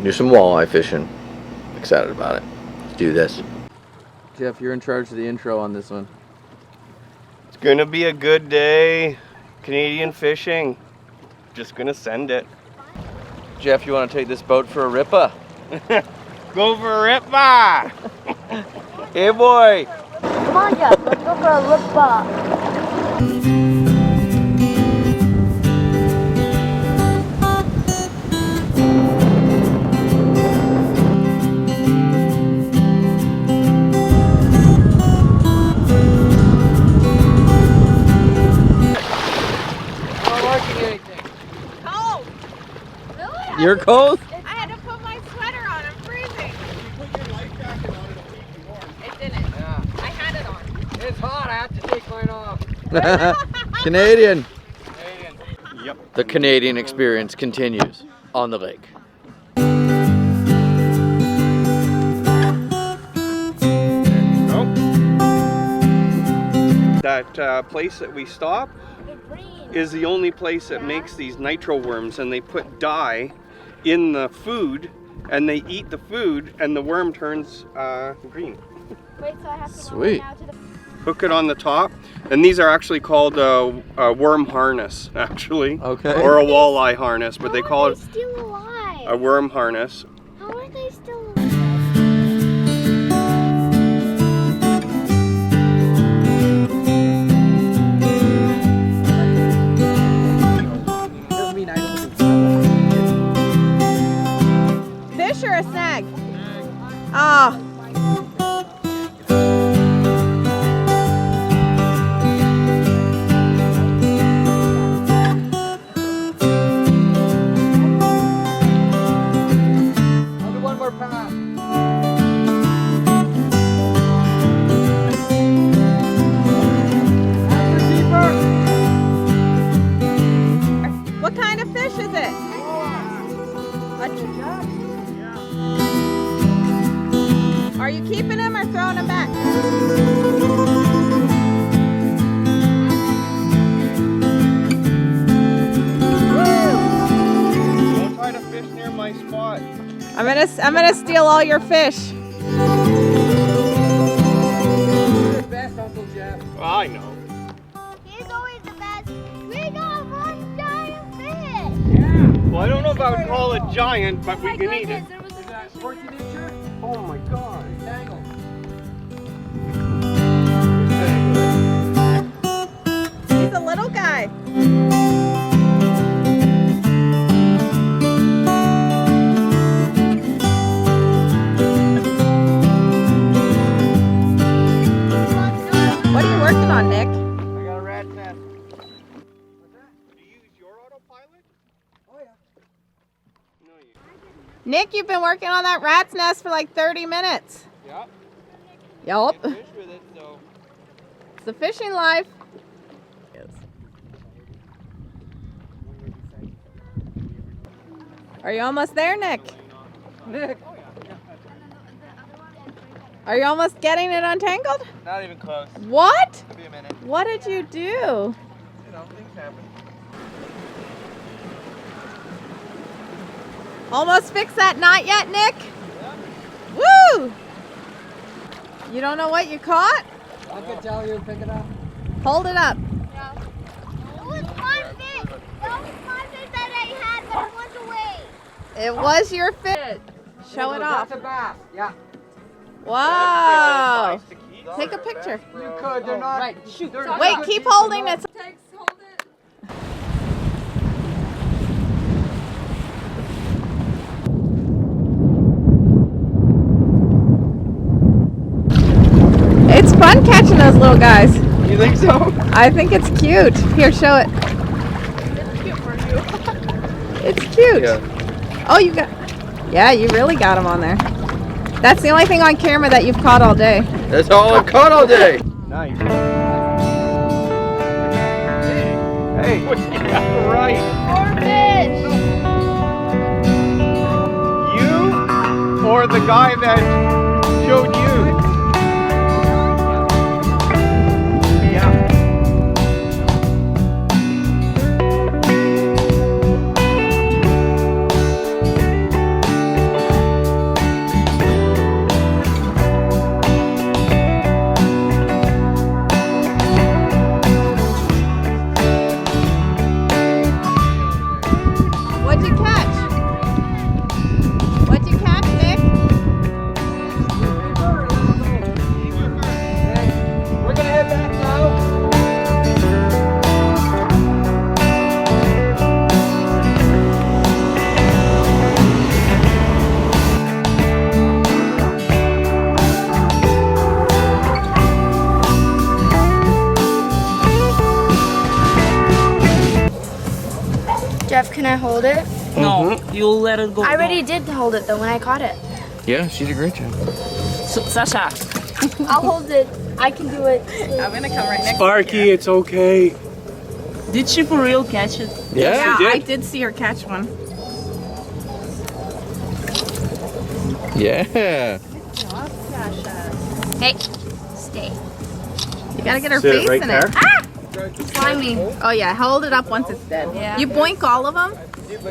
Do some walleye fishing. Excited about it. Let's do this. Jeff, you're in charge of the intro on this one. It's gonna be a good day. Canadian fishing. Just gonna send it. Jeff, you want to take this boat for a rippa? Go for a rippa! Hey boy! Come on, Jeff, let's go for a rippa. You're cold? I had to put my sweater on. I'm freezing. If you put your life jacket on, it'll keep you warm. It didn't. Yeah. I had it on. It's hot. I have to take mine off. Canadian. Canadian. Yep. The Canadian experience continues on the lake. That place that we stop is the only place that makes these nitro worms, and they put dye in the food and they eat the food and the worm turns green. Wait, so I have to Sweet. go now to the... Hook it on the top, and these are actually called a worm harness, actually. Okay. Or a walleye harness, but they call it still alive? a worm harness. How are they still alive? Doesn't mean I don't do Fish or a snag? Oh. I'll do one more pass. What kind of fish is it? Are you keeping him or throwing him back? Don't try to fish near my spot. I'm gonna steal all your fish. You're the best, Uncle Jeff. I know. He's always the best. We got one giant fish. Yeah. Well, I don't know if I would call it giant, but we can eat it. There was a Is that fish 14 incher? Oh my god. Tangle. He's a little guy. What are you working on, Nick? I got a rat nest. What's that? Do you use your autopilot? Oh yeah. No, you. Nick, you've been working on that rat's nest for like 30 minutes. Yep. Yup. Fish with it, so. It's the fishing life. Are you almost there, Nick? Nick. Are you almost getting it untangled? Not even close. What? Give me a minute. What did you do? You know, things happen. Almost fixed that knot yet, Nick? Yeah. Woo! You don't know what you caught? I can tell you, pick it up. Hold it up. It was my fish. That was my fish that I had, but it went away. It was your fish. Show it off. That's a bass. Yeah. Wow. Take a picture. You could. They're not. Right. Shoot. Wait, keep holding it. It's fun catching those little guys. You think so? I think it's cute. Here, show it. It's cute for you. It's cute. Yeah. Oh, you got... Yeah, you really got them on there. That's the only thing on camera that you've caught all day. That's all I've caught all day. Nice. Hey, yeah, right. More fish. You or the guy that showed you? Yeah. Can I hold it? No, you'll let it go. I already did hold it though when I caught it. Yeah, she did a great job. So, Sasha. I'll hold it. I can do it. I'm gonna come right next Sparky, it's okay. Did she for real catch it? Yeah, Yeah, I did see her catch one. Yeah. Hey, stay. You gotta get her Sit face right in there. it. Ah! Slimy. Oh yeah, hold it up once it's dead. Yeah. You boink all of them?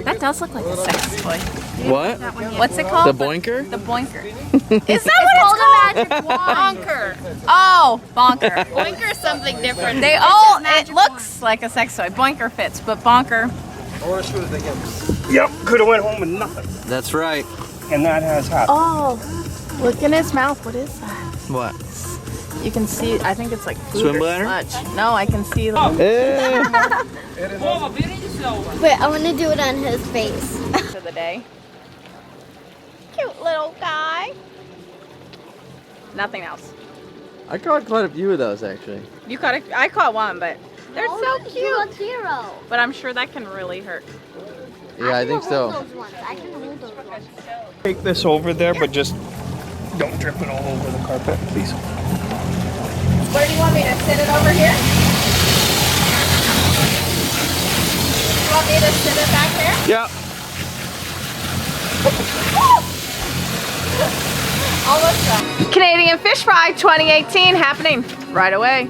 That does look like a sex toy. What? What's it called? The boinker? The boinker. Is that what it's called? Bonker. Oh, bonker. Boinker's something different. They all, it looks like a sex toy. Boinker fits, but bonker. Yep, could have went home with nothing. That's right. And that has happened. Oh, look in his mouth. What is that? What? You can see, I think it's like food Swim or bladder? sludge. No, I can see. Like, Eh. Wait, I want to do it on his face. for the day. Cute little guy. Nothing else. I caught quite a few of those actually. You caught a, I caught one, but they're so cute. Hero. But I'm sure that can really hurt. Yeah, I think so. I can hold those ones. Take this over there, but just don't drip it all over the carpet, please. Where do you want me to sit it over here? You want me to sit it back there? Yeah. Almost done. Canadian Fish Fry 2018 happening right away.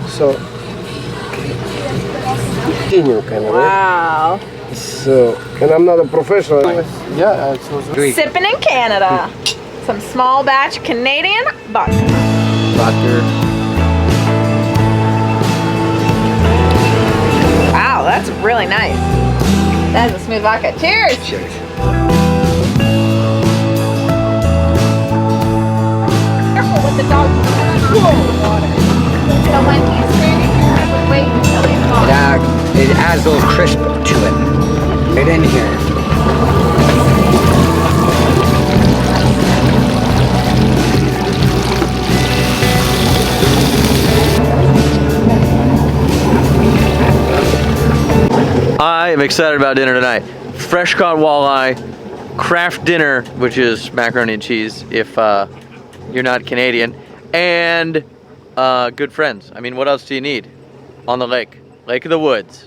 So, continue, kind of. Wow. So, and I'm not a professional. Yeah, it's Sipping in Canada. Some small batch Canadian vodka. Vodka. Wow, that's really nice. That is a smooth vodka. Cheers! Cheers. Careful with the dog. So when he's standing here, I would wait until he's gone. It adds a little crisp to it. Right in here. I am excited about dinner tonight. Fresh caught walleye, craft dinner, which is macaroni and cheese if you're not Canadian, and good friends. I mean, what else do you need on the lake? Lake of the Woods.